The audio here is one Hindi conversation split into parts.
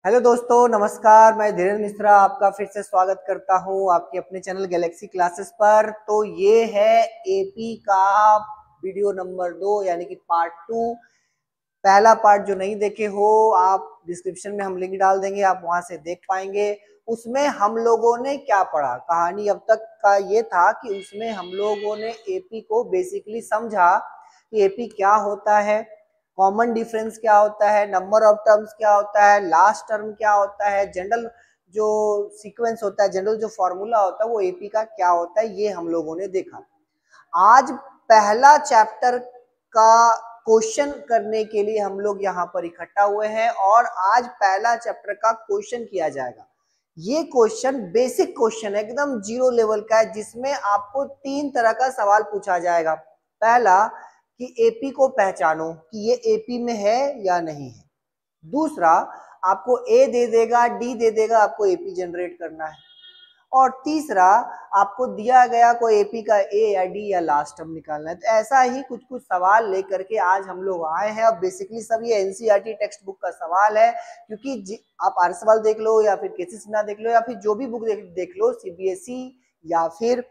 हेलो दोस्तों, नमस्कार। मैं धीरेन्द्र मिश्रा आपका फिर से स्वागत करता हूं आपके अपने चैनल गैलेक्सी क्लासेस पर। तो ये है एपी का वीडियो नंबर 2 यानी कि पार्ट 2। पहला पार्ट जो नहीं देखे हो, आप डिस्क्रिप्शन में हम लिंक डाल देंगे, आप वहां से देख पाएंगे। उसमें हम लोगों ने क्या पढ़ा, कहानी अब तक का ये था कि उसमें हम लोगों ने एपी को बेसिकली समझा कि एपी क्या होता है, कॉमन डिफरेंस क्या होता है, नंबर ऑफ टर्म्स क्या होता है, लास्ट टर्म क्या होता है, जनरल जो सीक्वेंस होता है, जनरल जो फॉर्मूला होता है वो एपी का क्या होता है, ये हम लोगों ने देखा। आज पहला चैप्टर का क्वेश्चन करने के लिए हम लोग यहाँ पर इकट्ठा हुए हैं और आज पहला चैप्टर का क्वेश्चन किया जाएगा। ये क्वेश्चन बेसिक क्वेश्चन है, एकदम जीरो लेवल का है, जिसमें आपको 3 तरह का सवाल पूछा जाएगा। पहला कि एपी को पहचानो कि ये एपी में है या नहीं है। दूसरा, आपको ए दे देगा, डी दे देगा, आपको एपी जनरेट करना है। और तीसरा, आपको दिया गया कोई एपी का ए या डी या लास्ट टर्म निकालना है। तो ऐसा ही कुछ कुछ सवाल लेकर के आज हम लोग आए हैं। अब बेसिकली सब ये एनसीईआरटी टेक्स्ट बुक का सवाल है, क्योंकि आप आर्य सवाल देख लो या फिर केसी सिन्हा देख लो या फिर जो भी बुक देख लो, सीबीएसई या फिर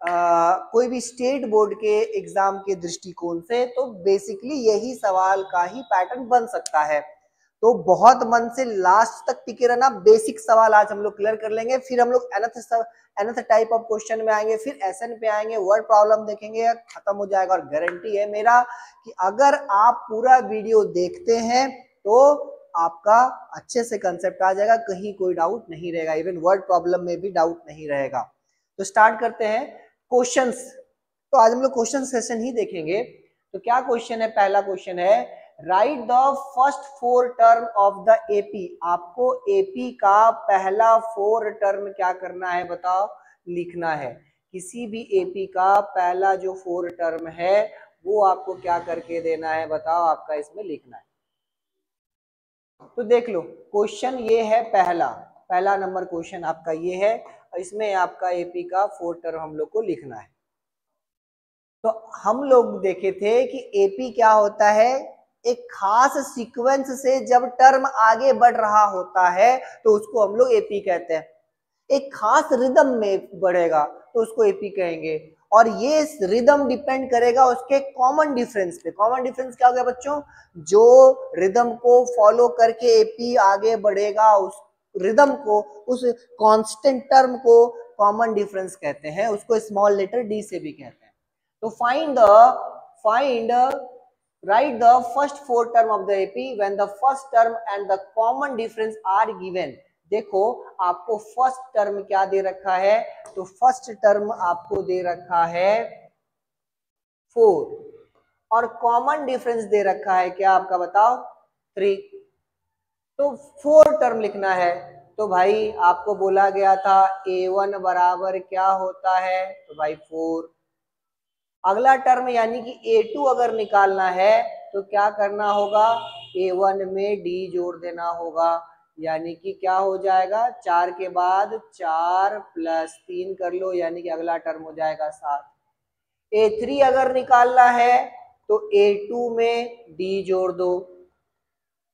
कोई भी स्टेट बोर्ड के एग्जाम के दृष्टिकोण से, तो बेसिकली यही सवाल का ही पैटर्न बन सकता है। तो बहुत मन से लास्ट तक टिके रहना। बेसिक सवाल आज हम लोग क्लियर कर लेंगे, फिर हम लोग एनथ टाइप ऑफ क्वेश्चन में आएंगे, फिर एसएन पे आएंगे, वर्ड प्रॉब्लम देखेंगे, खत्म हो जाएगा। और गारंटी है मेरा कि अगर आप पूरा वीडियो देखते हैं तो आपका अच्छे से कंसेप्ट आ जाएगा, कहीं कोई डाउट नहीं रहेगा, इवन वर्ड प्रॉब्लम में भी डाउट नहीं रहेगा। तो स्टार्ट करते हैं क्वेश्चंस। तो आज हम लोग क्वेश्चन सेशन ही देखेंगे। तो क्या क्वेश्चन है? पहला क्वेश्चन है, right the first 4 term of the AP. आपको एपी का पहला 4 टर्म क्या करना है बताओ, लिखना है। किसी भी एपी का पहला जो 4 टर्म है वो आपको क्या करके देना है बताओ, आपका इसमें लिखना है। तो देख लो, क्वेश्चन ये है पहला नंबर क्वेश्चन आपका ये है, इसमें आपका एपी का 4 टर्म हम लोग को लिखना है। तो हम लोग देखे थे कि एपी क्या होता है, एक खास सीक्वेंस से जब टर्म आगे बढ़ रहा होता है तो उसको हम लोग एपी कहते हैं। एक खास रिदम में बढ़ेगा तो उसको एपी कहेंगे, और ये रिदम डिपेंड करेगा उसके कॉमन डिफरेंस पे। कॉमन डिफरेंस क्या हो गया बच्चों? जो रिदम को फॉलो करके एपी आगे बढ़ेगा, उस रिदम को, उस कांस्टेंट टर्म को कॉमन डिफरेंस कहते हैं, उसको स्मॉल लेटर डी से भी कहते हैं। तो write the first 4 term of the AP when the first term and the common difference are given। देखो, आपको फर्स्ट टर्म क्या दे रखा है, तो फर्स्ट टर्म आपको दे रखा है 4 और कॉमन डिफरेंस दे रखा है क्या आपका बताओ, 3। तो 4 टर्म लिखना है। तो भाई आपको बोला गया था A1 बराबर क्या होता है, तो भाई 4। अगला टर्म यानी कि A2 अगर निकालना है तो क्या करना होगा, A1 में D जोड़ देना होगा, यानी कि क्या हो जाएगा, 4 के बाद 4 + 3 कर लो, यानी कि अगला टर्म हो जाएगा 7। A3 अगर निकालना है तो A2 में D जोड़ दो,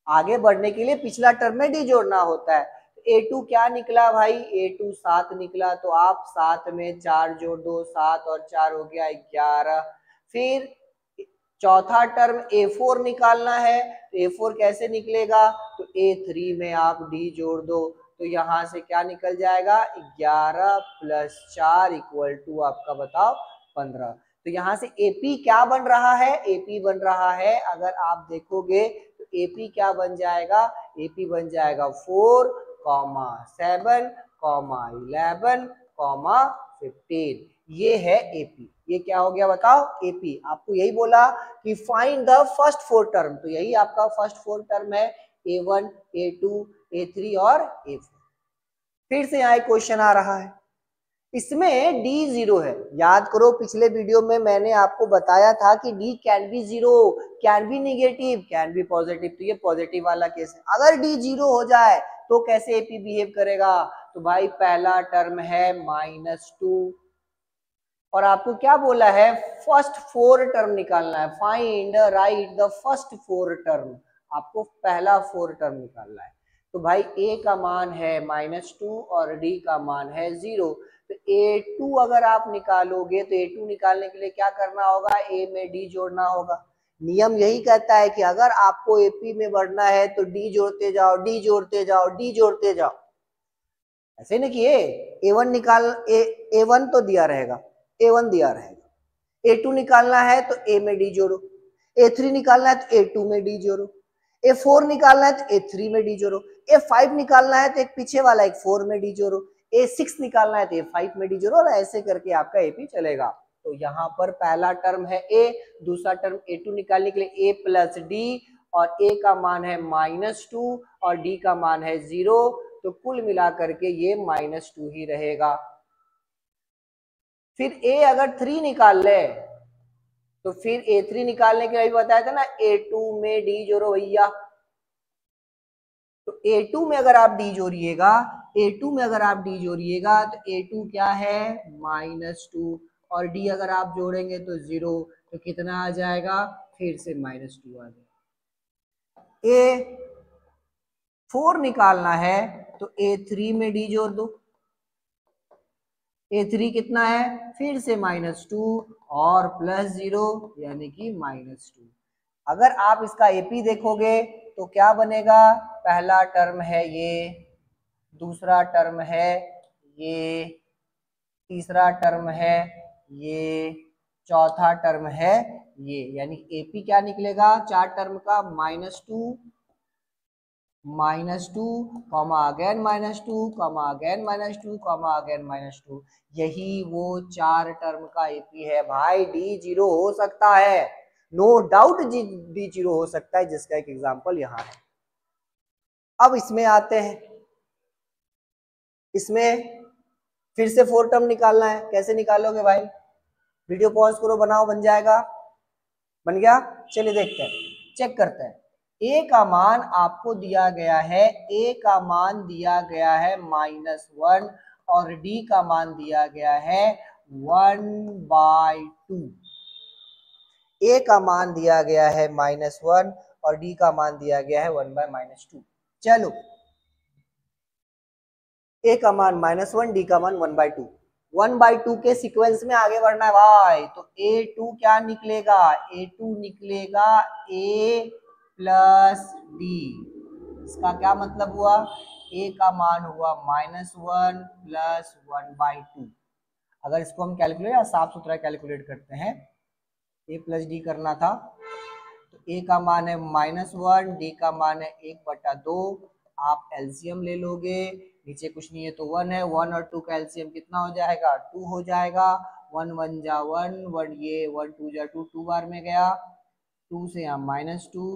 आगे बढ़ने के लिए पिछला टर्म में D जोड़ना होता है। A2 क्या निकला भाई, A2 7 निकला, तो आप 7 में 4 जोड़ दो, 7 और 4 हो गया 11। फिर चौथा टर्म A4 निकालना है, तो A4 कैसे निकलेगा, तो A3 में आप D जोड़ दो, तो यहां से क्या निकल जाएगा, 11 + 4 = आपका बताओ 15। तो यहाँ से AP क्या बन रहा है, AP बन रहा है, अगर आप देखोगे तो AP क्या बन जाएगा, AP बन जाएगा 4, 7, 11, 15। ये है AP। ये क्या हो गया बताओ, AP। आपको यही बोला कि फाइंड द फर्स्ट 4 टर्म, तो यही आपका फर्स्ट 4 टर्म है, A1, A2, A3 और A4। फिर से यहाँ एक क्वेश्चन आ रहा है, इसमें D 0 है। याद करो, पिछले वीडियो में मैंने आपको बताया था कि D can be 0, can be negative, can be positive. तो ये पॉजिटिव वाला केस है। अगर D 0 हो जाए तो कैसे AP बिहेव करेगा, तो भाई पहला टर्म है -2, और आपको क्या बोला है, फर्स्ट 4 टर्म निकालना है। Find right the first 4 term, आपको पहला 4 टर्म निकालना है। तो भाई a का मान है -2 और d का मान है 0। तो a2 अगर आप निकालोगे तो a2 निकालने के लिए क्या करना होगा, a में d जोड़ना होगा। नियम यही कहता है कि अगर आपको AP में बढ़ना है तो d जोड़ते जाओ, d जोड़ते जाओ, d जोड़ते जाओ। ऐसे नहीं किए A1 निकाल A1 तो दिया रहेगा, A1 दिया रहेगा। A2 निकालना है तो A में D जोड़ो, A3 निकालना है तो A2 में D जोड़ो, A4 निकालना है तो A3 में D जोड़ो, A5 निकालना है तो एक पीछे वाला एक 4 में D जोड़ो, A6 निकालना है तो A5 में D जोड़ो, और ऐसे करके आपका AP चलेगा। तो यहाँ पर पहला टर्म है A, दूसरा टर्म A2 निकालने के लिए A प्लस D, और A का मान है -2 और D का मान है 0। तो कुल मिला करके ये -2 ही रहेगा। फिर A अगर 3 निकाल ले तो फिर A3 निकालने के लिए भी बताया था ना, A2 में D जोड़ो भैया। तो A2 में अगर आप D जोड़िएगा, A2 में अगर आप D जोड़िएगा तो A2 क्या है -2, और D अगर आप जोड़ेंगे तो 0। तो कितना आ जाएगा, फिर से -2 आ जाएगा। A4 निकालना है तो A3 में D जोड़ दो, A3 कितना है, फिर से -2 और +0 यानी कि -2। अगर आप इसका AP देखोगे तो क्या बनेगा, पहला टर्म है ये, दूसरा टर्म है ये, तीसरा टर्म है ये, चौथा टर्म है ये, यानी AP क्या निकलेगा, चार टर्म का -2, -2, अगेन -2, अगेन -2, अगेन -2। यही वो चार टर्म का AP है भाई। D 0 हो सकता है, नो डाउट D 0 हो सकता है, जिसका एक एग्जांपल यहाँ है। अब इसमें आते हैं, इसमें फिर से 4 टर्म निकालना है। कैसे निकालोगे भाई, वीडियो पॉज करो, बनाओ, बन जाएगा। बन गया, चलिए देखते हैं, चेक करते हैं। A का मान आपको दिया गया है, A का मान दिया गया है -1 और D का मान दिया गया है 1/2। A का मान दिया गया है -1 और D का मान दिया गया है 1/-2। चलो, A का मान -1, D का मान 1/2। 1/2 के सीक्वेंस में आगे बढ़ना है भाई। तो A2 क्या निकलेगा, A2 निकलेगा A प्लस D। इसका क्या मतलब हुआ, A का मान हुआ -1 प्लस 1/2। अगर इसको हम कैलकुलेट साफ सुथरा कैलकुलेट करते हैं, A प्लस D करना था, तो A का मान है -1, D का मान है 1/2। आप एलसीएम ले लोगे, नीचे कुछ नहीं है तो 1 है, 1 और 2 का एलसीएम कितना हो जाएगा, 2 हो जाएगा। 1 1 जा 1, 1 ये 1 2 जा 2, 2 बार में गया, 2 से यहाँ -2,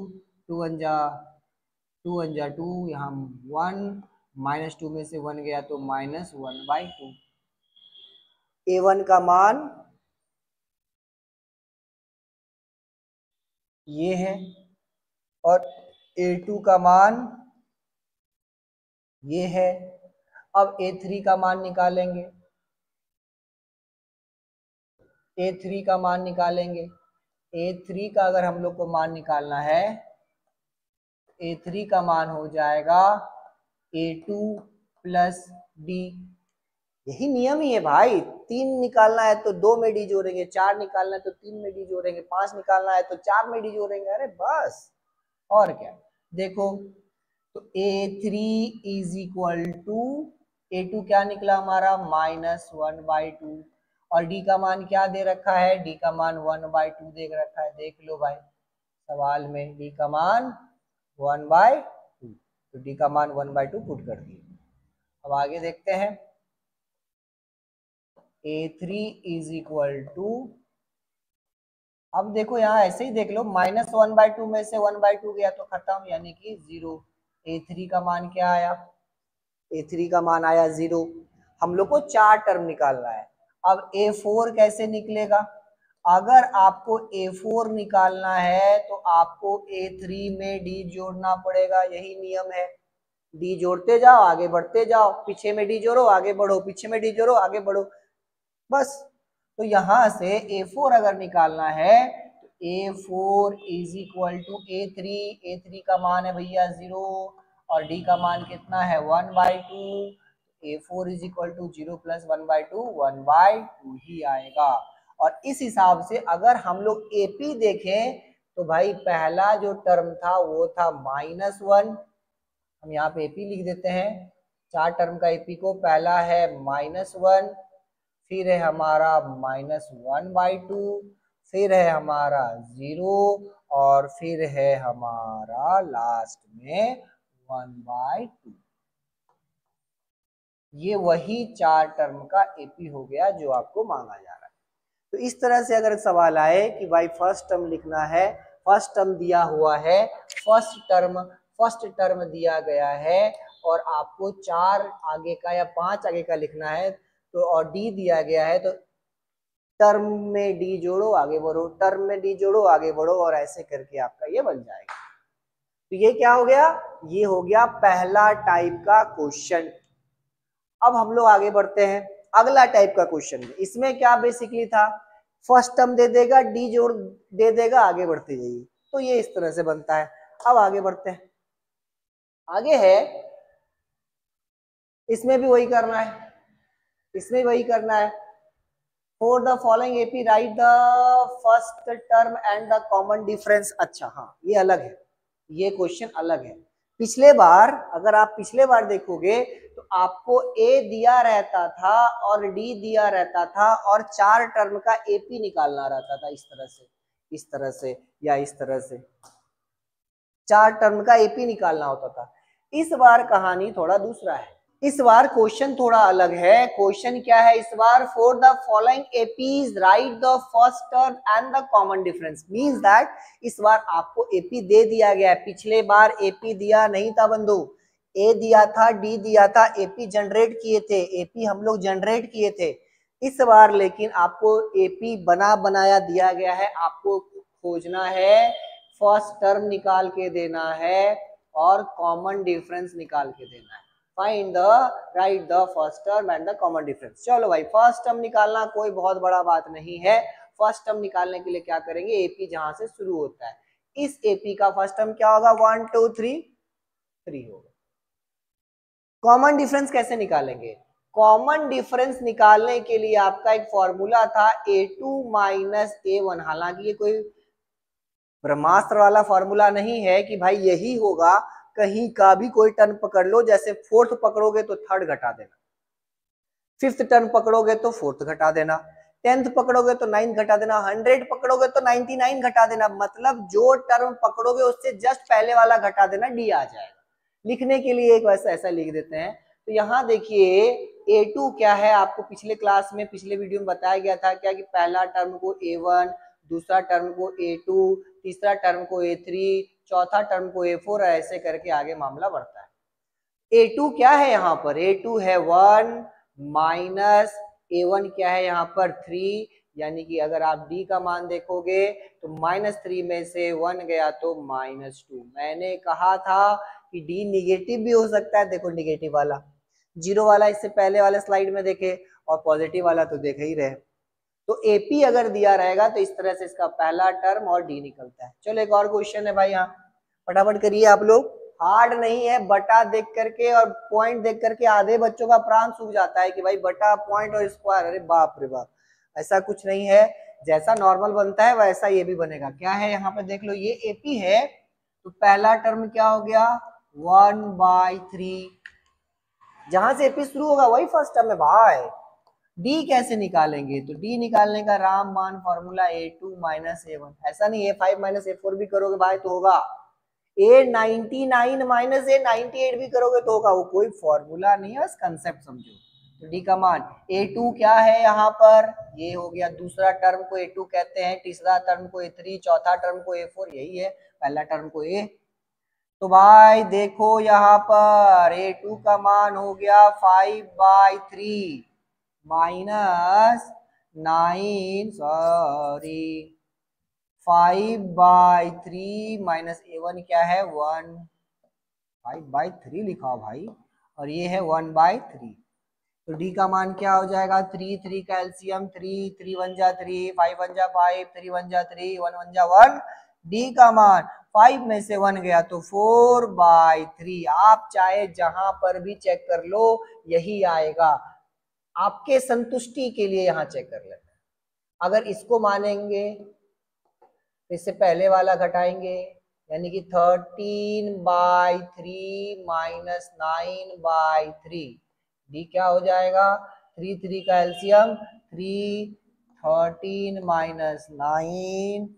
2 1 जा 2, यहाँ 1, -2 में से 1 गया तो -1/2। A1 का मान ये है और A2 का मान ये है। अब A3 का मान निकालेंगे, A3 का मान निकालेंगे। A3 का अगर हम लोग को मान निकालना है, A3 का मान हो जाएगा A2 प्लस D। यही नियम ही है भाई, 3 निकालना है तो 2 में D जोड़ेंगे, 4 निकालना है तो 3 में D जोड़ेंगे, 5 निकालना है तो 4 में D जोड़ेंगे। अरे बस, और क्या। देखो, तो A3 is equal to, A2 क्या निकला हमारा -1/2, और D का मान क्या दे रखा है, D का मान 1/2 दे रखा है। देख लो भाई सवाल में, D का मान 1/2, तो D का मान 1/2 पुट कर दिए। अब आगे देखते हैं, A3 इज इक्वल टू, अब देखो यहाँ ऐसे ही देख लो, -1/2 में से 1/2 गया तो खत्म, यानी कि 0। A3 का मान क्या आया, A3 का मान आया 0। हम लोग को 4 टर्म निकालना है। अब A4 कैसे निकलेगा, अगर आपको A4 निकालना है तो आपको A3 में D जोड़ना पड़ेगा, यही नियम है। D जोड़ते जाओ, आगे बढ़ते जाओ, पीछे में D जोड़ो, आगे बढ़ो, पीछे में D जोड़ो, आगे बढ़ो, बस। तो यहां से A4 अगर निकालना है तो A4 is equal to A3। A3 का मान है भैया 0, और डी का मान कितना है 1/2, A4 is equal to 0 plus 1/2, 1/2 ही आएगा। और इस हिसाब से अगर हम लोग AP देखें तो भाई पहला जो टर्म था वो था -1, हम यहाँ पे AP लिख देते हैं, 4 टर्म का AP को, पहला है -1, फिर है हमारा -1/2, फिर है हमारा 0 और फिर है हमारा लास्ट में 1/2। ये वही 4 टर्म का एपी हो गया जो आपको मांगा जा रहा है। तो इस तरह से अगर सवाल आए कि भाई फर्स्ट टर्म लिखना है, फर्स्ट टर्म दिया हुआ है, फर्स्ट टर्म दिया गया है और आपको 4 आगे का या 5 आगे का लिखना है तो, और डी दिया गया है तो टर्म में डी जोड़ो आगे बढ़ो, टर्म में डी जोड़ो आगे बढ़ो और ऐसे करके आपका ये बन जाएगा। तो ये क्या हो गया, ये हो गया पहला टाइप का क्वेश्चन। अब हम लोग आगे बढ़ते हैं अगला टाइप का क्वेश्चन में। इसमें क्या बेसिकली था, फर्स्ट टर्म दे देगा, डी जोड़ दे देगा, आगे बढ़ते जाइए। तो ये इस तरह से बनता है। अब आगे बढ़ते हैं, आगे है इसमें भी वही करना है, इसमें वही करना है। For the following AP right the first term and the common difference. अच्छा हाँ, ये अलग है, ये क्वेश्चन अलग है। पिछले बार अगर आप पिछले बार देखोगे तो आपको ए दिया रहता था और डी दिया रहता था और 4 टर्म का एपी निकालना रहता था, इस तरह से, इस तरह से या इस तरह से 4 टर्म का एपी निकालना होता था। इस बार कहानी थोड़ा दूसरा है, इस बार क्वेश्चन थोड़ा अलग है। क्वेश्चन क्या है इस बार, for the following APs write the first term and the common difference. Means that इस बार आपको एपी दे दिया गया है, पिछले बार एपी दिया नहीं था बंधु, ए दिया था, डी दिया था, एपी जनरेट किए थे, एपी हम लोग जनरेट किए थे। इस बार लेकिन आपको एपी बना बनाया दिया गया है, आपको खोजना है, फर्स्ट टर्म निकाल के देना है और कॉमन डिफरेंस निकाल के देना है। Find the right the first term and the common difference. चलो भाई, फर्स्ट टर्म निकालना कोई बहुत बड़ा बात नहीं है। फर्स्ट टर्म निकालने के लिए क्या करेंगे, एपी जहां से शुरू होता है, इस एपी का फर्स्ट टर्म क्या होगा, 1 2 3 होगा। कॉमन डिफरेंस कैसे निकालेंगे, कॉमन डिफरेंस निकालने के लिए आपका एक फॉर्मूला था A2 माइनस A1। हालांकि ये कोई ब्रह्मास्त्र वाला फॉर्मूला नहीं है कि भाई यही होगा, कहीं का भी कोई टर्म पकड़ लो, जैसे फोर्थ पकड़ोगे तो थर्ड घटा देना, फिफ्थ टर्म पकड़ोगे तो फोर्थ घटा देना, 10th पकड़ोगे तो 9th घटा देना, 100 पकड़ोगे तो 99 घटा देना। मतलब जो टर्म पकड़ोगे उससे जस्ट पहले वाला घटा देना, डी आ जाएगा। लिखने के लिए एक वैसा ऐसा लिख देते हैं। तो यहाँ देखिए A2 क्या है, आपको पिछले क्लास में पिछले वीडियो में बताया गया था क्या, कि पहला टर्म को A1, दूसरा टर्म को A2, तीसरा टर्म को A3, चौथा टर्म को A4, ऐसे करके आगे मामला बढ़ता है। A2 क्या है यहाँ पर, A2 है 1 माइनस A1 क्या है यहाँ पर 3, यानी कि अगर आप D का मान देखोगे तो -3 में से 1 गया तो -2। मैंने कहा था कि D निगेटिव भी हो सकता है, देखो निगेटिव वाला, जीरो वाला इससे पहले वाले स्लाइड में देखे और पॉजिटिव वाला तो देख ही रहे। तो AP अगर दिया रहेगा तो इस तरह से इसका पहला टर्म और D निकलता है। चलो एक और क्वेश्चन है भाई, यहाँ फटाफट करिए आप लोग, हार्ड नहीं है। बटा देख करके और पॉइंट देख करके आधे बच्चों का प्राण सूख जाता है कि भाई बटा, पॉइंट और स्क्वायर, अरे बाप रे बाप, ऐसा कुछ नहीं है। जैसा नॉर्मल बनता है वैसा ये भी बनेगा। क्या है यहाँ पे देख लो, ये AP है तो पहला टर्म क्या हो गया 1/3, जहां से AP शुरू होगा वही फर्स्ट टर्म है भाई। D कैसे निकालेंगे, तो D निकालने का रामबाण फॉर्मूला A2 माइनस A1। ऐसा नहीं A5 माइनस A4 भी करोगे भाई तो होगा, A99 माइनस A98 भी करोगे तो होगा, वो कोई फॉर्मूला नहीं है, बस कंसेप्ट समझो। तो D का मान A2 क्या है यहाँ पर, ये हो गया, दूसरा टर्म को A2 कहते हैं, तीसरा टर्म को A3, चौथा टर्म को A4, यही है, पहला टर्म को A। तो भाई देखो यहाँ पर A2 का मान हो गया 5/3 माइनस 5/3 माइनस A1 क्या है 1, 5/3 लिखा भाई, और ये है 1/3। तो D का मान क्या हो जाएगा, 3 3 का एलसीएम 3 3 1 जा 3, 5 1 जा 5, 3 1 जा 3, 1 1 जा 1। D का मान 5 में से 1 गया तो 4/3। आप चाहे जहां पर भी चेक कर लो यही आएगा, आपके संतुष्टि के लिए यहां चेक कर लेना। अगर इसको मानेंगे इससे पहले वाला घटाएंगे, यानी कि 13/3 माइनस 9/3, डी क्या हो जाएगा, 3 3 का एलसीएम 3, 13 माइनस 9,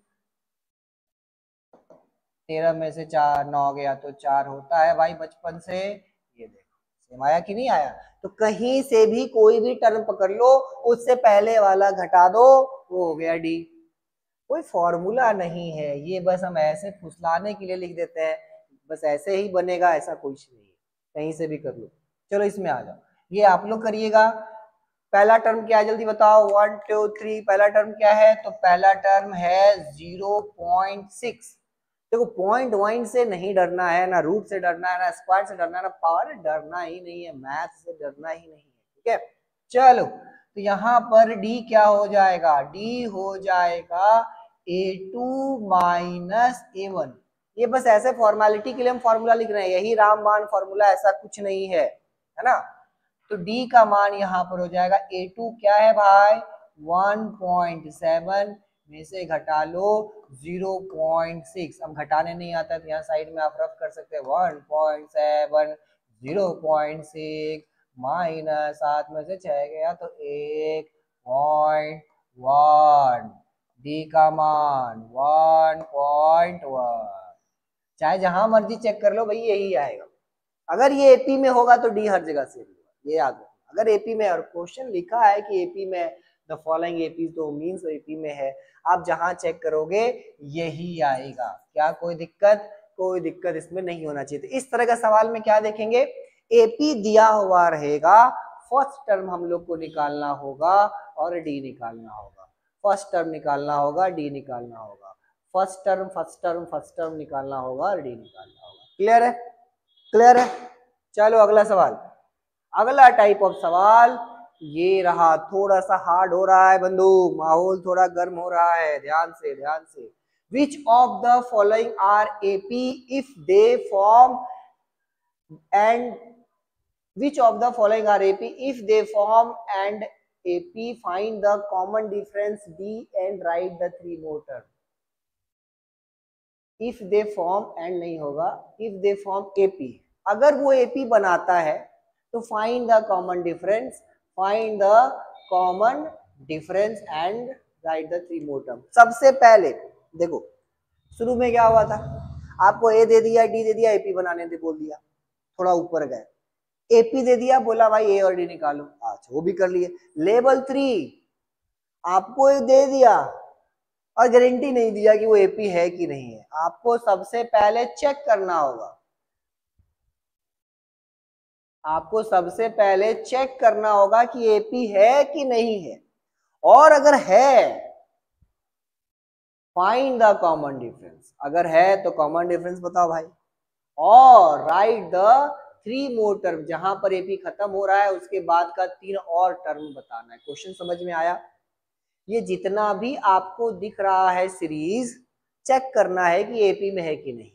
13 में से 4 9 गया तो 4 होता है भाई बचपन से। ये देखो सेम आया कि नहीं आया। तो कहीं से भी कोई भी टर्म पकड़ लो, उससे पहले वाला घटा दो, वो हो गया डी। कोई फॉर्मूला नहीं है, ये बस हम ऐसे फुसलाने के लिए लिख देते हैं, बस ऐसे ही बनेगा ऐसा कुछ नहीं है, कहीं से भी कर लो। चलो इसमें आ जाओ, ये आप लोग करिएगा। पहला टर्म क्या है जल्दी बताओ, 1 2 3। पहला टर्म क्या है, तो पहला टर्म है 0.6। देखो पॉइंट वन से नहीं डरना है, ना रूट से डरना है, ना स्क्वायर से डरना है, ना पावर, डरना ही नहीं है, मैथ से डरना ही नहीं है, ठीक है। चलो तो यहाँ पर डी क्या हो जाएगा, डी हो जाएगा A2 माइनस A1। ये बस ऐसे फॉर्मेलिटी के लिए हम फॉर्मूला लिख रहे हैं, यही रामबाण फॉर्मूला, ऐसा कुछ नहीं है, है ना। तो डी का मान यहाँ पर हो जाएगा A2 क्या है भाई 1.7 में से घटा लो 0.6। अब घटाने नहीं आता तो यहाँ साइड में आप रफ कर सकते हैं 1.7 0.6 माइनस 7 में से 6 गया तो 1.1, डी का मान 1.1। चाहे जहां मर्जी चेक कर लो भाई यही आएगा। अगर ये एपी में होगा तो डी हर जगह से होगा, ये याद रखो। अगर एपी में, और क्वेश्चन लिखा है कि एपी में द फॉलोइंग एपी, तो मींस एपी में है, आप जहां चेक करोगे यही आएगा। क्या कोई दिक्कत, कोई दिक्कत इसमें नहीं होना चाहिए। तो इस तरह का सवाल में क्या देखेंगे, एपी दिया हुआ रहेगा, फर्स्ट टर्म हम लोग को निकालना होगा और डी निकालना होगा। फर्स्ट टर्म निकालना होगा, डी निकालना होगा, first term first term first term निकालना होगा और डी निकालना होगा। क्लियर है, क्लियर है। चलो अगला सवाल, अगला टाइप ऑफ सवाल ये रहा, थोड़ा सा हार्ड हो रहा है बंधु, माहौल थोड़ा गर्म हो रहा है, ध्यान से ध्यान से। Which of the following are AP if they form and which of the following are AP if they form and AP, find the common difference D and write the three more terms। if they form and नहीं होगा, if they form AP, अगर वो AP बनाता है तो find the common difference, find the common difference and write the three more terms। सबसे पहले देखो शुरू में क्या हुआ था, आपको A दे दिया, D दे दिया, AP बनाने दे बोल दिया, थोड़ा ऊपर गए, एपी दे दिया, बोला भाई ए और डी निकालो, अच्छा वो भी कर लिए। लेवल 3 आपको दे दिया और गारंटी नहीं दिया कि वो एपी है कि नहीं है, आपको सबसे पहले चेक करना होगा, आपको सबसे पहले चेक करना होगा कि एपी है कि नहीं है, और अगर है फाइंड द कॉमन डिफरेंस, अगर है तो कॉमन डिफरेंस बताओ भाई, और राइट द 3 मोर टर्म, जहां पर एपी खत्म हो रहा है उसके बाद का 3 और टर्म बताना है। क्वेश्चन समझ में आया। ये जितना भी आपको दिख रहा है सीरीज, चेक करना है कि एपी में है कि नहीं।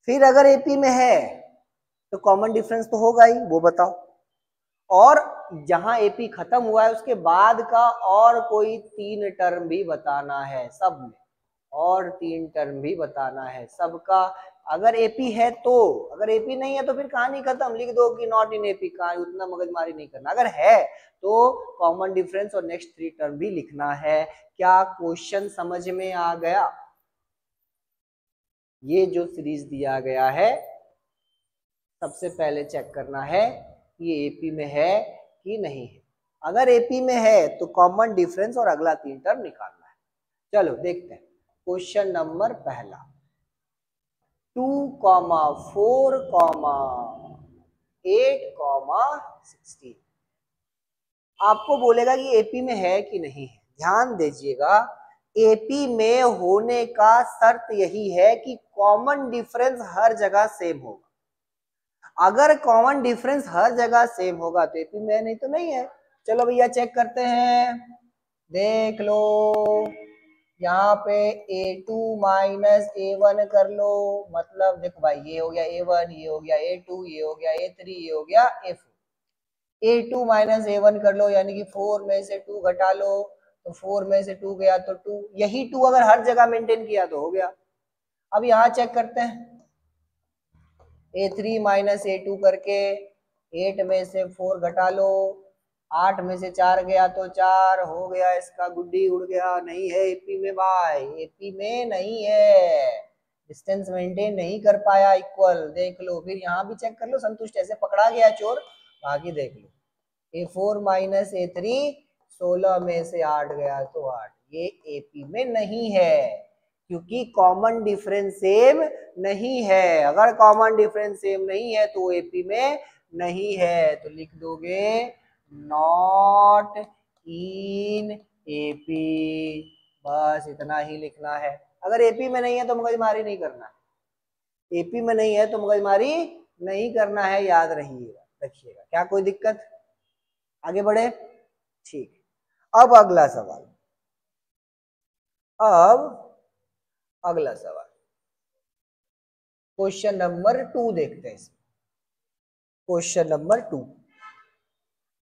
फिर अगर एपी में है तो कॉमन डिफरेंस तो होगा ही, वो बताओ, और जहां एपी खत्म हुआ है उसके बाद का और कोई 3 टर्म भी बताना है सब में, और 3 टर्म भी बताना है सबका। अगर एपी है तो, अगर एपी नहीं है तो फिर कहानी खत्म, लिख दो कि नॉट इन एपी, कहानी उतना मगजमारी नहीं करना। अगर है तो कॉमन डिफरेंस और नेक्स्ट 3 टर्म भी लिखना है। क्या क्वेश्चन समझ में आ गया। ये जो सीरीज दिया गया है सबसे पहले चेक करना है कि ये एपी में है कि नहीं है। अगर एपी में है तो कॉमन डिफरेंस और अगला 3 टर्म निकालना है। चलो देखते हैं क्वेश्चन नंबर पहला, 2,4, 8, 16। आपको बोलेगा कि एपी में है कि नहीं है। ध्यान दीजिएगा, एपी में होने का शर्त यही है कि कॉमन डिफरेंस हर जगह सेम होगा। अगर कॉमन डिफरेंस हर जगह सेम होगा तो एपी में है, नहीं तो नहीं है। चलो भैया चेक करते हैं, देख लो यहाँ पे A2 माइनस A1 कर लो, मतलब देखो भाई ये हो गया A1, ये हो गया A2, ये हो गया A3, ये हो गया A4। A2 माइनस A1 कर लो, यानी कि 4 में से 2 घटा लो, तो 4 में से 2 गया तो 2, यही 2 अगर हर जगह मेंटेन किया तो हो गया। अब यहाँ चेक करते हैं, A3 माइनस A2 करके 8 में से 4 घटा लो, 8 में से 4 गया तो 4 हो गया, इसका गुड्डी उड़ गया, नहीं है एपी में भाई, एपी में नहीं है, डिस्टेंस मेंटेन नहीं कर पाया इक्वल। देख लो, फिर यहाँ भी चेक कर लो, संतुष्ट ऐसे पकड़ा गया चोर, बाकी देख लो, A4 माइनस A3 16 में से 8 गया तो 8, ये एपी में नहीं है, क्योंकि कॉमन डिफरेंस सेम नहीं है। अगर कॉमन डिफरेंस सेम नहीं है तो एपी में नहीं है, तो लिख दोगे नॉट इन एपी, बस इतना ही लिखना है। अगर एपी में नहीं है तो मगजमारी नहीं करना है, एपी में नहीं है तो मगजमारी नहीं करना है, याद रखिएगा। क्या कोई दिक्कत? आगे बढ़े, ठीक। अब अगला सवाल, अब अगला सवाल क्वेश्चन नंबर 2 देखते हैं। क्वेश्चन नंबर 2,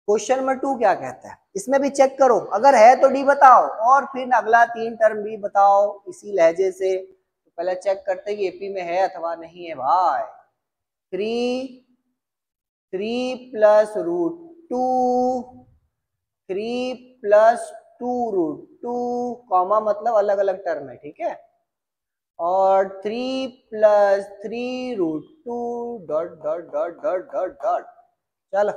क्वेश्चन नंबर 2 क्या कहता है, इसमें भी चेक करो, अगर है तो डी बताओ और फिर अगला 3 टर्म भी बताओ इसी लहजे से। तो पहले चेक करते हैं कि एपी में है अथवा नहीं है भाई। 3 plus root 2, 3 plus 2 root 2, comma मतलब अलग अलग टर्म है, ठीक है, और 3 plus 3 root 2 dot dot dot dot dot dot. चलो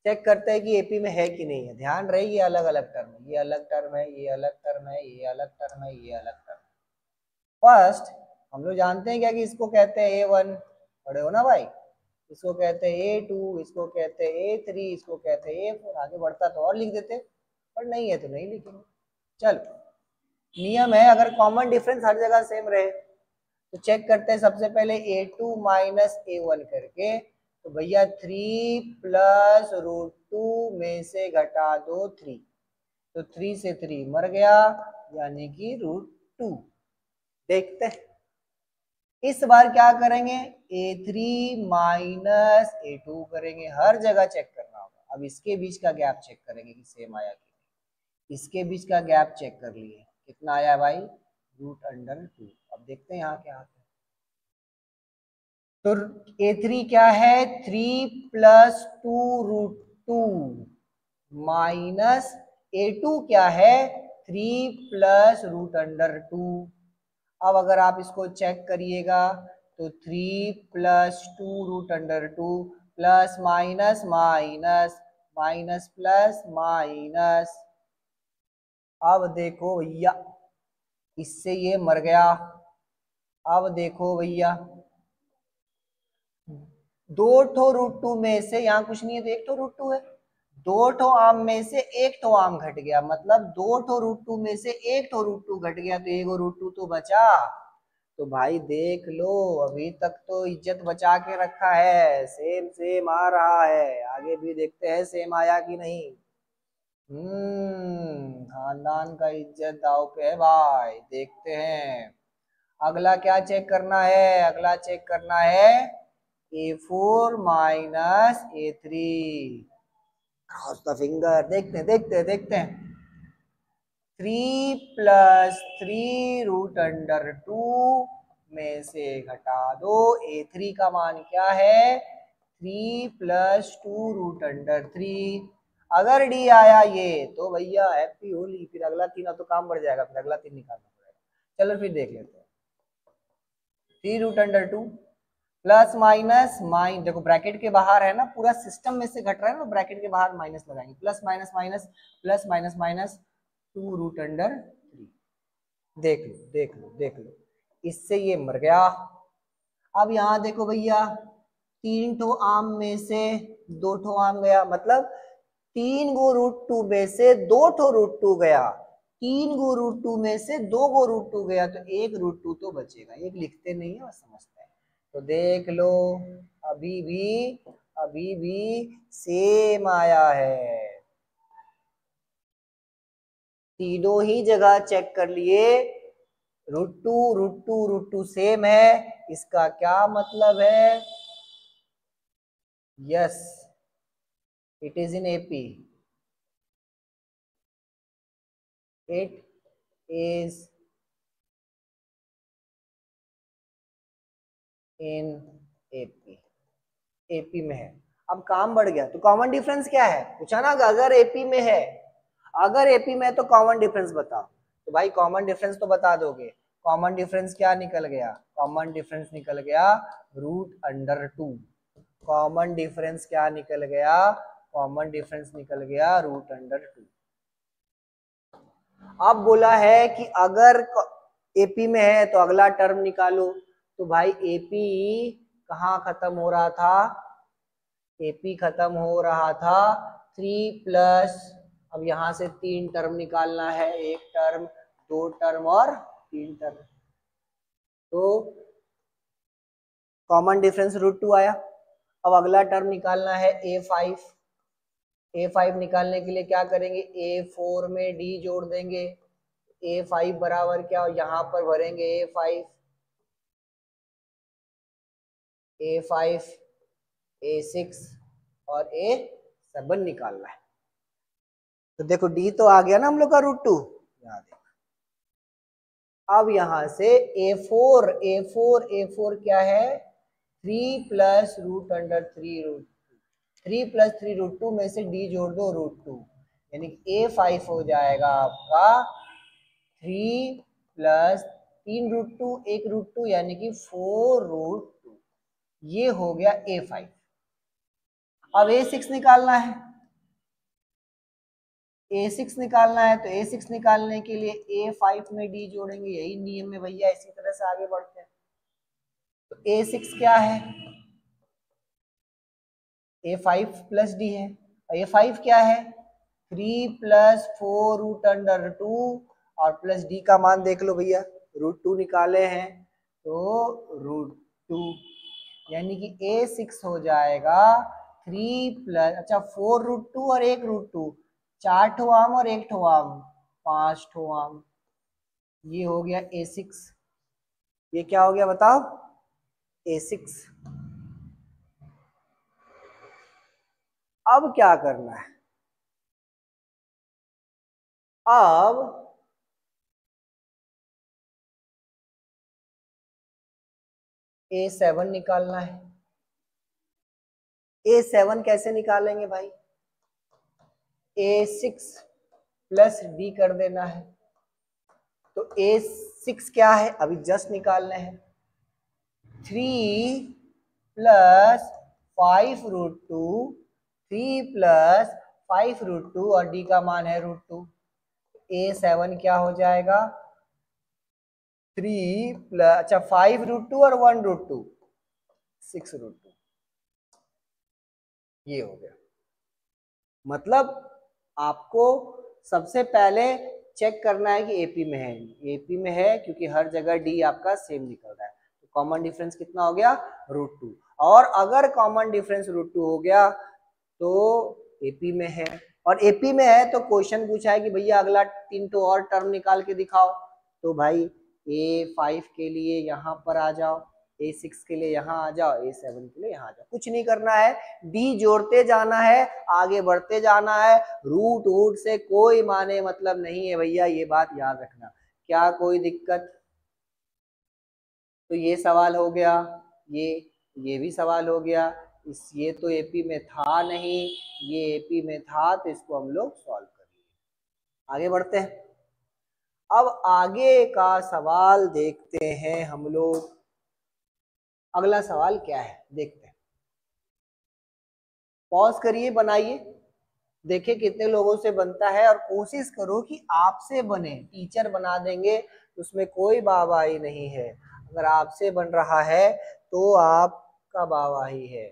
चेक करते हैं कि एपी में है कि नहीं है। ध्यान रहे ये अलग अलग टर्म है, ये अलग टर्म है, ये अलग टर्म है, ये अलग टर्म है, ये अलग टर्म है। फर्स्ट हम लोग जानते हैं क्या कि इसको कहते हैं A1, पढ़े हो ना भाई, इसको कहते हैं A2, इसको कहते हैं A3, इसको कहते हैं A4। आगे बढ़ता तो और लिख देते, पर नहीं है तो नहीं लिखेंगे। चलो, नियम है अगर कॉमन डिफरेंस हर जगह सेम रहे तो चेक करते हैं सबसे पहले A2 माइनस A1 करके, तो भैया 3 प्लस रूट 2 में से घटा दो 3, तो 3 से 3 मर गया, यानी कि रूट 2। देखते हैं इस बार क्या करेंगे, A3 माइनस A2 करेंगे, हर जगह चेक करना होगा। अब इसके बीच का गैप चेक करेंगे कि सेम आया कि नहीं। इसके बीच का गैप चेक कर लिए, कितना आया भाई, रूट अंडर 2। अब देखते हैं यहाँ क्या आता है। तो A3 क्या है, 3 प्लस 2 रूट 2 माइनस A2 क्या है, 3 प्लस रूट अंडर 2। अब अगर आप इसको चेक करिएगा तो 3 plus 2 root under 2 plus minus minus minus plus minus. अब देखो भैया, इससे ये मर गया। अब देखो भैया, दो ठो रूट 2 में से, यहाँ कुछ नहीं है तो एक ठो रूट 2 है, दो ठो आम में से एक ठो आम घट गया, मतलब दो ठो रूट 2 में से एक ठो रूट 2 घट गया, तो एक रूट 2 तो बचा। तो भाई देख लो, अभी तक तो इज्जत बचा के रखा है, सेम सेम आ रहा है, आगे भी देखते हैं सेम आया कि नहीं। खानदान का इज्जत दाव पे है भाई, देखते हैं अगला क्या चेक करना है। अगला चेक करना है A4 minus A3, cross the finger, देखते हैं देखते हैं देखते हैं। 3 प्लस 3 रूट अंडर 2 में से घटा दो A3 का मान क्या है, 3 प्लस 2 रूट अंडर 3। अगर डी आया ये तो भैया हैप्पी होली, फिर अगला 3 तो काम बढ़ जाएगा, फिर अगला 3 निकालना पड़ेगा। चलो फिर देख लेते हैं, 3 root under 2 plus minus minus, देखो ब्रैकेट के बाहर है ना, पूरा सिस्टम में से घट रहा है ना, ब्रैकेट के बाहर माइनस लगाएंगे, plus minus minus plus minus minus 2 root under 3। देख लो देख लो देख लो, इससे ये मर गया। अब यहाँ देखो भैया, 3 ठो आम में से 2 ठो आम गया, मतलब 3 गो रूट 2 में से 2 ठो रूट 2 गया, 3 गो रूट 2 में से 2 गो रूट 2 गया, तो एक रूट 2 तो बचेगा। एक लिखते नहीं है और समझते हैं, तो देख लो अभी भी अभी भी सेम आया है। तीनों ही जगह चेक कर लिए, रूट टू सेम है। इसका क्या मतलब है? Yes, it is in AP, it is in AP, AP में है। अब काम बढ़ गया, तो कॉमन डिफरेंस क्या है पूछा ना, अगर एपी में है, अगर एपी में है तो कॉमन डिफरेंस बताओ। तो भाई कॉमन डिफरेंस तो बता दोगे। कॉमन डिफरेंस क्या निकल गया? कॉमन डिफरेंस निकल गया √2। कॉमन डिफरेंस क्या निकल गया? कॉमन डिफरेंस निकल गया √2। अब बोला है कि अगर एपी में है तो अगला टर्म निकालो। तो भाई एपी कहाँ खत्म हो रहा था? एपी खत्म हो रहा था 3 प्लस, अब यहां से 3 टर्म निकालना है, 1 टर्म, 2 टर्म और 3 टर्म। तो कॉमन डिफरेंस √2 आया। अब अगला टर्म निकालना है A5। A5 निकालने के लिए क्या करेंगे? A4 में D जोड़ देंगे। A5 बराबर क्या, यहाँ पर भरेंगे A5, A5, A6 और A7 निकालना है। तो देखो D तो आ गया ना हम लोग का √2, यहाँ देखो। अब यहां से A4 क्या है? 3 प्लस √3, 3 प्लस 3 √2 में से D जोड़ दो √2, यानी A5 हो जाएगा आपका 3 प्लस 3 √2, 1 √2 यानी कि 4 √2। ये हो गया A5। अब A6 निकालना है, A6 निकालना है, तो A6 निकालने के लिए A5 में D जोड़ेंगे, यही नियम है भैया। इसी तरह से आगे बढ़ते हैं। तो A6 क्या है? A5 प्लस D है। A5 क्या है? 3 प्लस 4 √2 और प्लस D का मान देख लो भैया, √2 निकाले हैं तो √2, यानी कि A6 हो जाएगा 3 प्लस, अच्छा 4 √2 और 1 √2, 4 ठो आम और 1 ठो आम, 5 ठो आम। ये हो गया A6। ये क्या हो गया बताओ? A6। अब क्या करना है? अब A7 निकालना है। A7 कैसे निकालेंगे भाई? A6 प्लस D कर देना है। तो A6 क्या है? अभी जस्ट निकालना है। 3 प्लस 5 √2, 3 प्लस 5 √2 और D का मान है √2। A7 क्या हो जाएगा? 3 प्लस, अच्छा 5 √2 और 1 √2, 6 √2। ये हो गया। मतलब आपको सबसे पहले चेक करना है कि एपी में है। एपी में है क्योंकि हर जगह डी आपका सेम निकल रहा है। तो कॉमन डिफरेंस कितना हो गया? √2। और अगर कॉमन डिफरेंस √2 हो गया तो एपी में है। और एपी में है तो क्वेश्चन पूछा है कि भैया अगला 3 तो और टर्म निकाल के दिखाओ। तो भाई A5 के लिए यहाँ पर आ जाओ, A6 के लिए यहाँ आ जाओ, A7 के लिए यहाँ आ जाओ। कुछ नहीं करना है, डी जोड़ते जाना है, आगे बढ़ते जाना है। रूट वूट से कोई माने मतलब नहीं है भैया, ये बात याद रखना। क्या कोई दिक्कत? तो ये सवाल हो गया, ये भी सवाल हो गया। इस ये तो एपी में था नहीं, ये एपी में था, तो इसको हम लोग सॉल्व कर लिए। आगे बढ़ते हैं। अब आगे का सवाल देखते हैं हम लोग। अगला सवाल क्या है देखते हैं। पॉज करिए, बनाइए, देखिए कितने लोगों से बनता है और कोशिश करो कि आपसे बने। टीचर बना देंगे उसमें कोई वाहवाही नहीं है। अगर आपसे बन रहा है तो आपका वाहवाही है।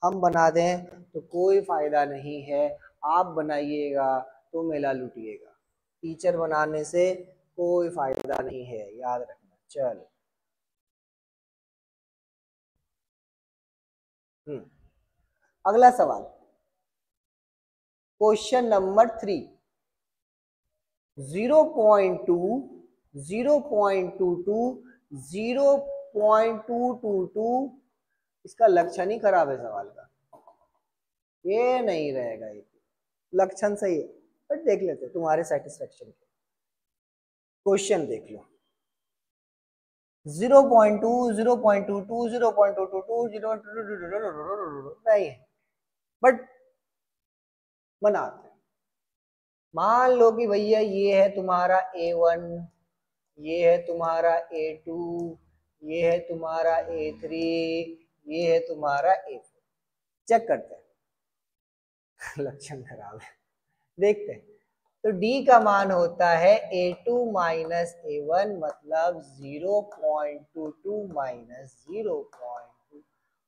हम बना दें तो कोई फायदा नहीं है। आप बनाइएगा तो मेला लूटिएगा। टीचर बनाने से कोई फायदा नहीं है, याद रखना। चलो अगला सवाल, क्वेश्चन नंबर 3। 0.2 0.22 0.222 इसका लक्षण ही खराब है सवाल का, ये नहीं रहेगा। ये लक्षण सही है बट देख लेते हैं तुम्हारे सेटिस्फेक्शन के। क्वेश्चन देख लो 0.2 0.22 0.222 नहीं है बट बनाते हैं। मान लो कि भैया ये है तुम्हारा A1, ये है तुम्हारा A2, ये है तुम्हारा A3, ये है तुम्हारा A4। चेक करते हैं लक्षण खराब है, देखते हैं। तो D का मान होता है A2 माइनस A1 मतलब 0.22 माइनस 0.2।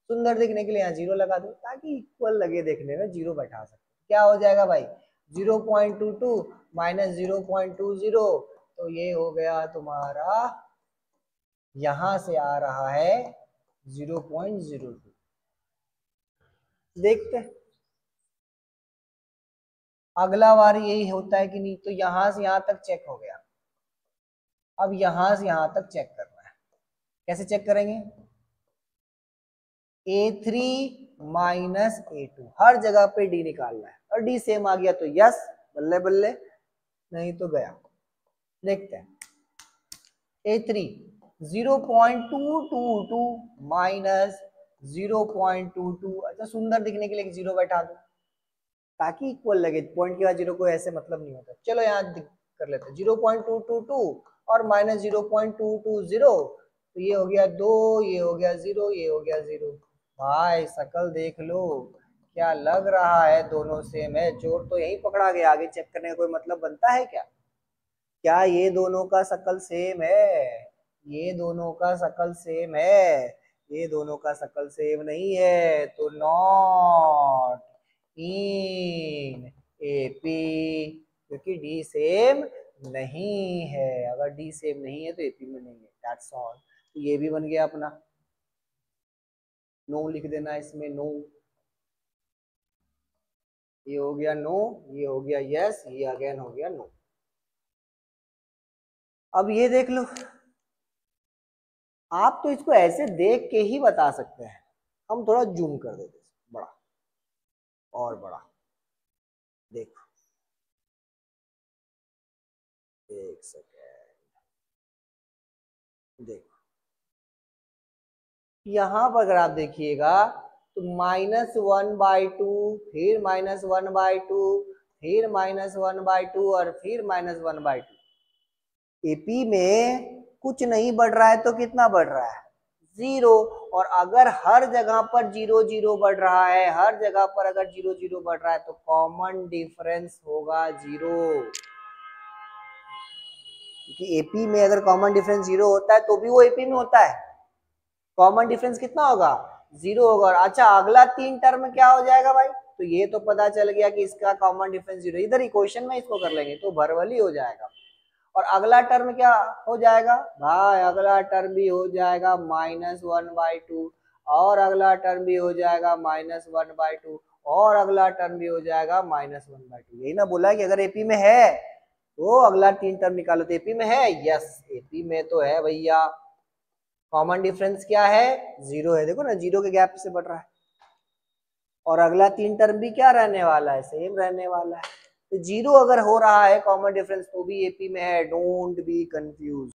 सुंदर दिखने के लिए यहाँ 0 लगा दो ताकि इक्वल लगे देखने में, 0 बैठा सकते। क्या हो जाएगा भाई 0.22 माइनस 0.20, तो ये हो गया तुम्हारा, यहां से आ रहा है 0.02। देखते हैं अगला बार यही होता है कि नहीं। तो यहां से यहां तक चेक हो गया, अब यहां से यहां तक चेक करना है। कैसे चेक करेंगे, A3 माइनस A2 हर जगह पे D निकालना है, और D सेम आ गया तो यस, बल्ले बल्ले, नहीं तो गया। देखते हैं A3 0.222 माइनस 0.22। अच्छा सुंदर दिखने के लिए 0 बैठा दो ताकि इक्वल लगे, पॉइंट के बाद 0 को ऐसे मतलब नहीं होता। चलो यहाँ कर लेते हैं 0.222 और माइनस 0.220, तो ये हो गया 2, ये हो गया 0, ये हो गया 0। भाई शकल देख लो, क्या लग रहा है दोनों सेम है। चोर तो यही पकड़ा गया, आगे चेक करने का कोई मतलब बनता है क्या? क्या ये दोनों का शकल सेम है? ये दोनों का शकल सेम है? ये दोनों का शकल सेम नहीं है, तो नॉट इन एपी, क्योंकि डी सेम नहीं है। अगर डी सेम नहीं है तो एपी में नहीं है, दैट्स ऑल। तो ये भी बन गया अपना, नो लिख देना इसमें, नो। ये हो गया नो, ये हो गया यस, ये अगेन हो गया नो। अब ये देख लो, आप तो इसको ऐसे देख के ही बता सकते हैं, हम थोड़ा जूम कर देते हैं, बड़ा और बड़ा। देखो एक सेकेंड, देखो यहां पर अगर आप देखिएगा तो -1/2, फिर -1/2, फिर -1/2 और फिर -1/2। एपी में कुछ नहीं बढ़ रहा है तो कितना बढ़ रहा है, 0। और अगर हर जगह पर 0 0 बढ़ रहा है, हर जगह पर अगर 0 0 बढ़ रहा है तो कॉमन डिफरेंस होगा 0। क्योंकि एपी में अगर कॉमन डिफरेंस 0 होता है तो भी वो एपी में होता है, कॉमन डिफरेंस कितना होगा, 0 होगा। अच्छा अगला 3 टर्म क्या हो जाएगा भाई, तो ये तो पता चल गया कि इसका कॉमन डिफरेंस 0, इधर इक्वेशन में इसको कर लेंगे तो भरवली हो जाएगा। और अगला टर्म क्या हो जाएगा भाई, अगला टर्म भी हो जाएगा -1/2, और अगला टर्म भी हो जाएगा -1/2, और अगला टर्म भी हो जाएगा -1/2। यही ना बोला है कि अगर एपी में है तो अगला 3 टर्म निकालो। तो एपी में है, यस एपी में तो है भैया। कॉमन डिफरेंस क्या है, 0 है, देखो ना 0 के गैप से बढ़ रहा है। और अगला 3 टर्म भी क्या रहने वाला है, सेम रहने वाला है। तो 0 अगर हो रहा है कॉमन डिफरेंस तो भी एपी में है, डोंट बी कंफ्यूज।